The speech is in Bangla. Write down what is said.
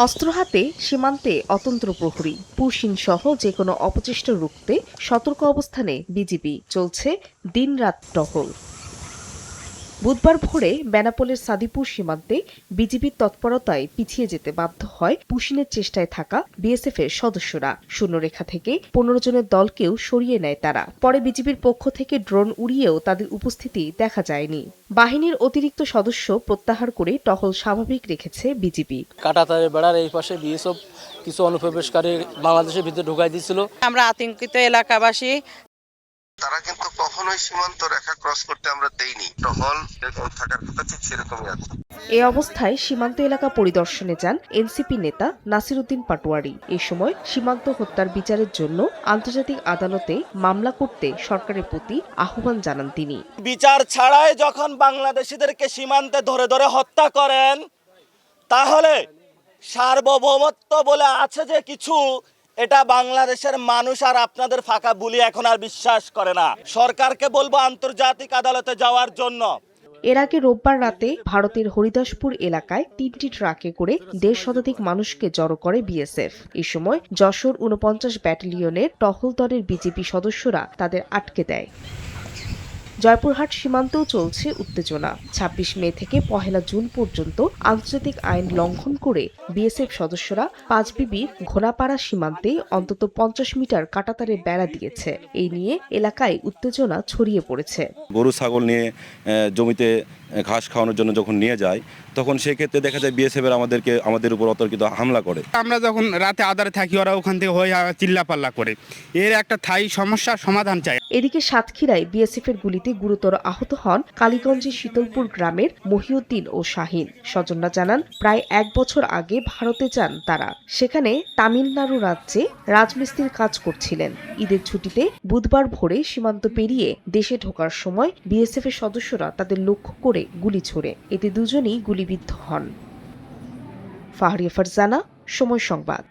অস্ত্র হাতে সীমান্তে অতন্ত্র প্রহরী, পুশিন সহ যেকোনো অপচেষ্টা রুখতে সতর্ক অবস্থানে বিজিবি, চলছে দিনরাত টহল। বুধবার ভোরে বেনাপোলের সাদিপুর সীমান্তে বিজিবির তৎপরতায় পিছিয়ে যেতে বাধ্য হয় পুশিনের চেষ্টায় থাকা বিএসএফ এর সদস্যরা। শূন্যরেখা থেকে ১৫ জনের দলকেও সরিয়ে নেয় তারা। পরে বিজিবির পক্ষ থেকে ড্রোন উড়িয়েও তাদের উপস্থিতি দেখা যায়নি। বাহিনীর অতিরিক্ত সদস্য প্রত্যাহার করে টহল স্বাভাবিক রেখেছে বিজিবি। কাঁটাতারের বেড়ার এই পাশে বিএসএফ কিছু অনুপ্রবেশকারী বাংলাদেশের ভিতরে ঢুকাই দিয়েছিল। আমরা আতঙ্কিত এলাকাবাসী। তারা কিন্তু কখনোই সীমান্ত রেখা ক্রস করতে আমরা দেইনি। টহল যেরকম থাকার কথা ঠিক সেরকমই আছে। এ অবস্থায় সীমান্ত এলাকা পরিদর্শনে যান এনসিপি নেতা নাসির উদ্দিন পাটোয়ারি। এ সময় সীমান্ত হত্যার বিচারের জন্য আন্তর্জাতিক আদালতে মামলা করতে সরকারের প্রতি আহ্বান জানান তিনি। বিচার ছাড়াই যখন বাংলাদেশিদেরকে সীমান্তে ধরে ধরে হত্যা করেন, তাহলে সার্বভৌমত্ব বলে আছে যে কিছু, এটা বাংলাদেশের মানুষ আর আপনাদের ফাঁকা বুলি এখন আর বিশ্বাস করে না। সরকারকে বলবো আন্তর্জাতিক আদালতে যাওয়ার জন্য। এর আগে রোববার রাতে ভারতের হরিদাসপুর এলাকায় ৩টি ট্রাকে করে ১৫০ শতাধিক মানুষকে জড়ো করে বিএসএফ। এ সময় যশোর ৪৯ ব্যাটালিয়নের টহল দলের বিজেপি সদস্যরা তাদের আটকে দেয়। জয়পুরহাট সীমান্তেও চলছে উত্তেজনা। ২৬ মে থেকে ১ জুন পর্যন্ত আন্তর্জাতিক আইন লঙ্ঘন করে বিএসএফ সদস্যরা পাঁচবিবির ঘোড়াপাড়া সীমান্তে অন্তত ৫০ মিটার কাঁটাতারের বেড়া দিয়েছে। এই নিয়ে এলাকায় উত্তেজনা ছড়িয়ে পড়েছে। গরু ছাগল নিয়ে জমিতে ঘাস খাওয়ানোর জন্য যখন নিয়ে যায়, তখন সেক্ষেত্রে দেখা যায় বিএসএফ আমাদের উপর অতর্কিত হামলা করে। আমরা যখন রাতে আধারে থাকি, ওরা ওখান থেকে হয়ে চিল্লাপাল্লা করে। এর একটা সমস্যার সমাধান চাই। এদিকে সাতক্ষীরায় বিএসএফ এর গুলিতে গুরুতর আহত হন কালীগঞ্জের শীতলপুর গ্রামের মহিউদ্দিন ও শাহিন। স্বজনরা জানান, প্রায় ১ বছর আগে ভারতে যান তারা। সেখানে তামিলনাড়ু রাজ্যে রাজমিস্ত্রির কাজ করছিলেন। ঈদের ছুটিতে বুধবার ভোরে সীমান্ত পেরিয়ে দেশে ঢোকার সময় বিএসএফ এর সদস্যরা তাদের লক্ষ্য করে গুলি ছোড়ে। এতে দুজনেই গুলিবিদ্ধ হন। ফাহরিয়া ফারজানা, সময় সংবাদ।